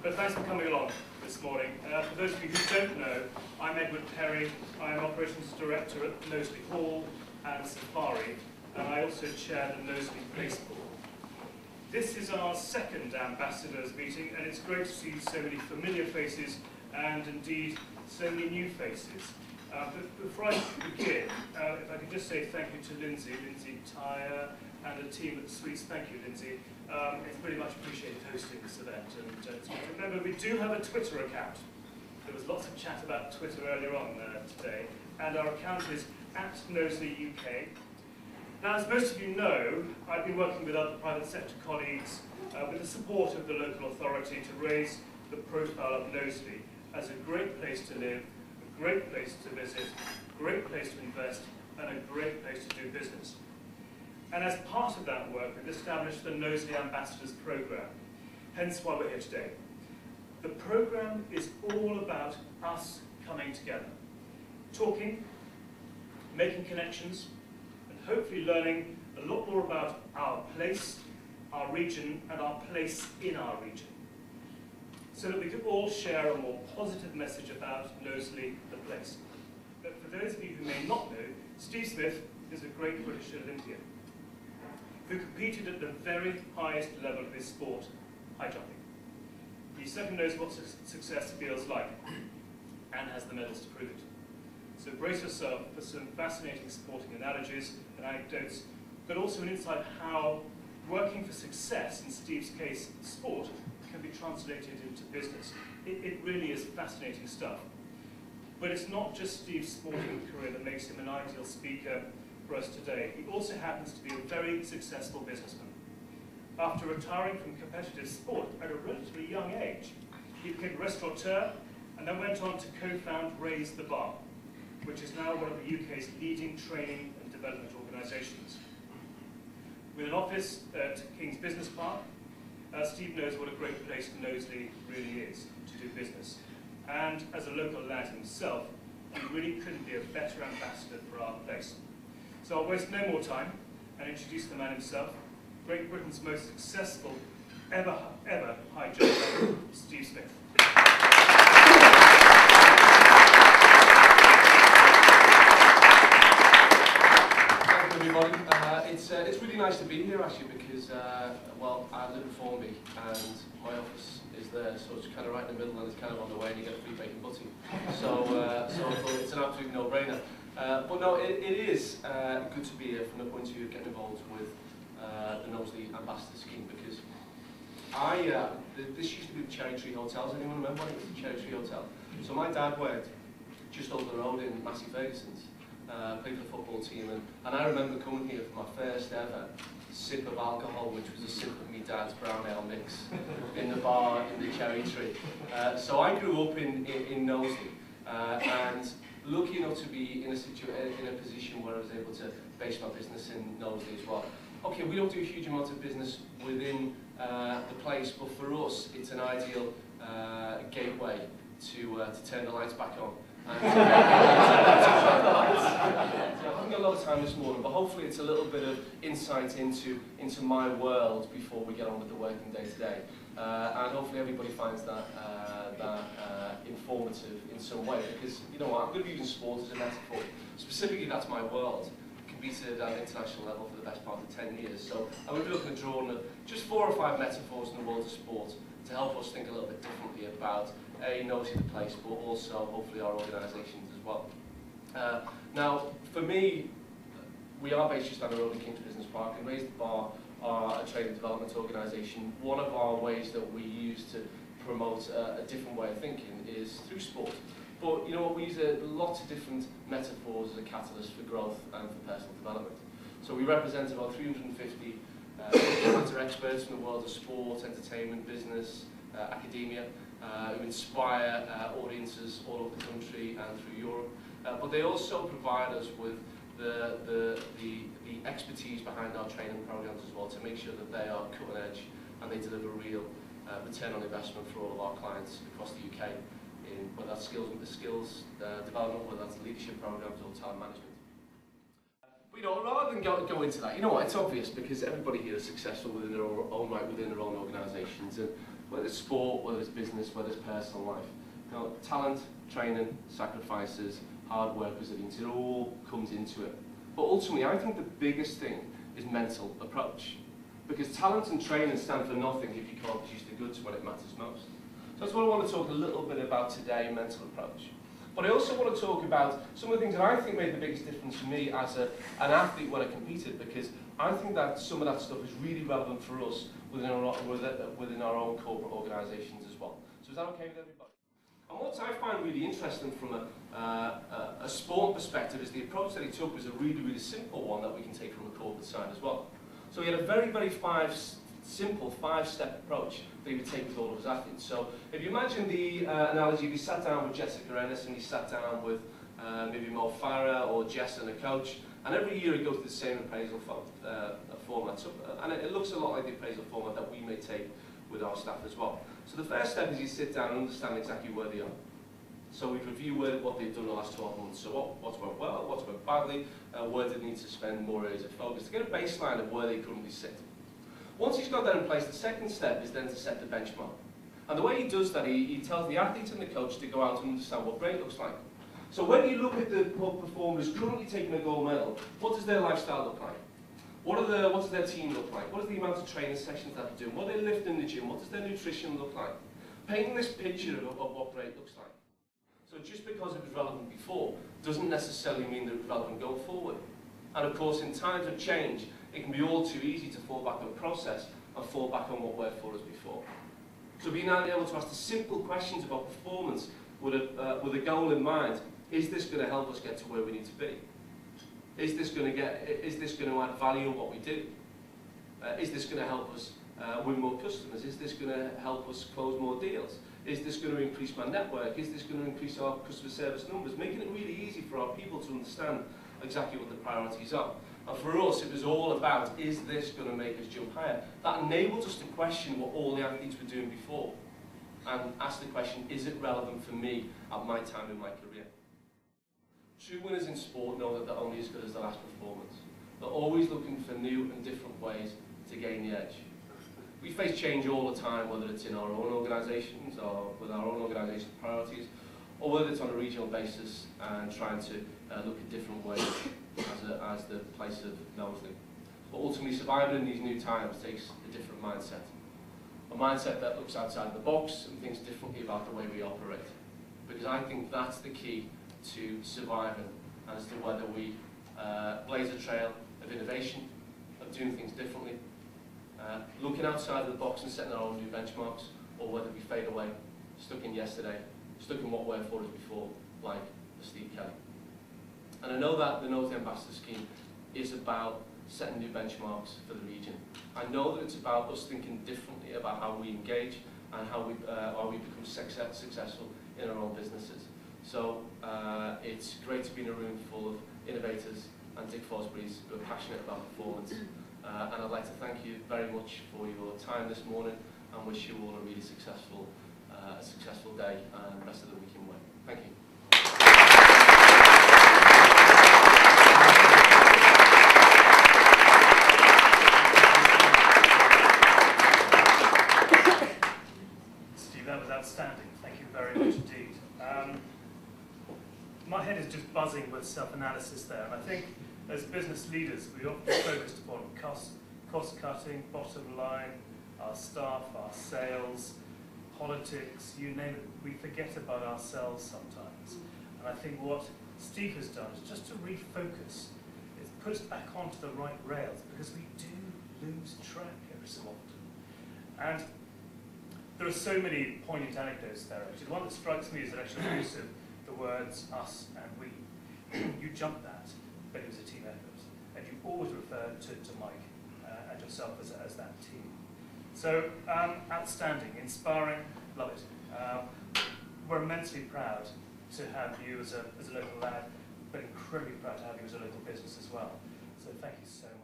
But thanks for coming along this morning. For those of you who don't know, I'm Edward Perry. I'm Operations Director at Knowsley Hall and Safari, and I also chair the Knowsley Place Board. This is our second Ambassadors meeting, and it's great to see so many familiar faces and indeed so many new faces. But before I begin, if I could just say thank you to Lindsay Tyre, and the team at the Sweets. Thank you, Lindsay. It's really much appreciated hosting this event. And remember, we do have a Twitter account. There was lots of chat about Twitter earlier on today, and our account is @KnowsleyUK. Now, as most of you know, I've been working with other private sector colleagues with the support of the local authority to raise the profile of Knowsley as a great place to live, a great place to visit, a great place to invest, and a great place to do business. And as part of that work, we've established the Knowsley Ambassadors Programme, hence why we're here today. The programme is all about us coming together, talking, making connections, and hopefully learning a lot more about our place, our region, and our place in our region, so that we can all share a more positive message about Knowsley, the place. But for those of you who may not know, Steve Smith is a great British Olympian who competed at the very highest level of his sport, high jumping. He certainly knows what success feels like and has the medals to prove it. So brace yourself for some fascinating sporting analogies and anecdotes, but also an insight how working for success, in Steve's case, sport, can be translated into business. It really is fascinating stuff. But it's not just Steve's sporting career that makes him an ideal speaker for us today. He also happens to be a very successful businessman. After retiring from competitive sport at a relatively young age, he became a restaurateur and then went on to co-found Raise the Bar, which is now one of the UK's leading training and development organisations. With an office at King's Business Park, Steve knows what a great place Knowsley really is to do business. And as a local lad himself, he really couldn't be a better ambassador for our place. So I'll waste no more time and introduce the man himself, Great Britain's most successful ever high jumper, Steve Smith. Thank you, everybody. It's really nice to be here actually because well, I live in Formby and my office is there, so it's kind of right in the middle and it's kind of on the way and you get a free bacon butty. So I thought it's an absolute no-brainer. But no, it is good to be here from the point of view of getting involved with the Knowsley Ambassador Scheme, because this used to be the Cherry Tree Hotels. Anyone remember when it was the Cherry Tree Hotel? So my dad worked just over the road in Massey Ferguson's, played for the football team, and I remember coming here for my first ever sip of alcohol, which was a sip of my dad's brown ale mix in the bar in the Cherry Tree. So I grew up in Knowsley, and lucky enough to be in a position where I was able to base my business in Knowsley as well. Okay, we don't do a huge amount of business within the place, but for us, it's an ideal gateway to turn the lights back on. I haven't got a lot of time this morning, but hopefully it's a little bit of insight into my world before we get on with the working day today. And hopefully everybody finds that informative in some way, because you know what, I'm going to be using sport as a metaphor. Specifically, that's my world. Competed at an international level for the best part of 10 years. So I'm going to be looking at drawing just 4 or 5 metaphors in the world of sport to help us think a little bit differently about Knowsley the place, but also hopefully our organisations as well. Now, for me, we are based just down the road in King's Business Park, and Raise the Bar are a training development organisation. One of our ways that we use to promote a different way of thinking is through sport. But you know what, we use lots of different metaphors as a catalyst for growth and for personal development. So we represent about 350 experts from the world of sport, entertainment, business, academia, who inspire audiences all over the country and through Europe. But they also provide us with the expertise behind our training programs as well, to make sure that they are cutting edge and they deliver real return on investment for all of our clients across the UK, in whether that's skills development, whether that's leadership programs or talent management. But you know, rather than go into that, you know what, it's obvious because everybody here is successful within their own right, within their own organisations, and whether it's sport, whether it's business, whether it's personal life. You know, talent, training, sacrifices, hard work, resilience, it all comes into it. But ultimately, I think the biggest thing is mental approach. Because talent and training stand for nothing if you can't produce the goods when it matters most. So that's what I want to talk a little bit about today, mental approach. But I also want to talk about some of the things that I think made the biggest difference for me as an athlete when I competed, because I think that some of that stuff is really relevant for us within our own corporate organisations as well. So is that okay with everybody? And what I find really interesting from a sport perspective is the approach that he took was a really, really simple one that we can take from the corporate side as well. So he had a very, very simple five-step approach that he would take with all of his athletes. So if you imagine the analogy, if he sat down with Jessica Ennis and he sat down with maybe Mo Farah or Jess and a coach, and every year he goes through the same appraisal format. So, and it looks a lot like the appraisal format that we may take with our staff as well. So the first step is you sit down and understand exactly where they are. So we review what they've done the last 12 months. So what's went well, what's went badly, where do they need to spend more areas of focus to get a baseline of where they currently sit. Once he's got that in place, the second step is then to set the benchmark. And the way he does that, he tells the athlete and the coach to go out and understand what great looks like. So when you look at the performers currently taking a gold medal, what does their lifestyle look like? What does their team look like? What is the amount of training sessions that they're doing? What do they lift in the gym? What does their nutrition look like? Painting this picture of what great looks like. So just because it was relevant before doesn't necessarily mean that it's relevant going forward. And of course, in times of change, it can be all too easy to fall back on process and fall back on what worked for us before. So being able to ask the simple questions about performance with a goal in mind, is this going to help us get to where we need to be? Is this going to add value in what we do? Is this going to help us win more customers? Is this going to help us close more deals? Is this going to increase my network? Is this going to increase our customer service numbers? Making it really easy for our people to understand exactly what the priorities are. And for us, it was all about, is this going to make us jump higher? That enabled us to question what all the athletes were doing before and ask the question, is it relevant for me at my time in my career? True winners in sport know that they're only as good as their last performance. They're always looking for new and different ways to gain the edge. We face change all the time, whether it's in our own organisations or with our own organisation priorities, or whether it's on a regional basis and trying to look at different ways as the place of Knowsley. But ultimately, surviving in these new times takes a different mindset. A mindset that looks outside of the box and thinks differently about the way we operate. Because I think that's the key to surviving as to whether we blaze a trail of innovation, of doing things differently, looking outside of the box and setting our own new benchmarks, or whether we fade away, stuck in yesterday, stuck in what worked for us before, like Steve Kelly. And I know that the Knowsley Ambassador Scheme is about setting new benchmarks for the region. I know that it's about us thinking differently about how we engage and how we become successful in our own businesses. So it's great to be in a room full of innovators and Dick Fosburys who are passionate about performance. And I'd like to thank you very much for your time this morning and wish you all a really successful day and the rest of the week in work. Thank you. Steve, that was outstanding. Thank you very much indeed. My head is just buzzing with self-analysis there, and I think as business leaders, we often focused upon cost-cutting, bottom line, our staff, our sales, politics, you name it. We forget about ourselves sometimes. And I think what Steve has done is just to refocus. It's put us back onto the right rails, because we do lose track every so often. And there are so many poignant anecdotes there, actually. The one that strikes me is that actually use of the words us and we. You jumped that, but it was a team effort. And you always refer to Mike and yourself as that team. So, outstanding, inspiring, love it. We're immensely proud to have you as a local lad, but incredibly proud to have you as a local business as well. So thank you so much.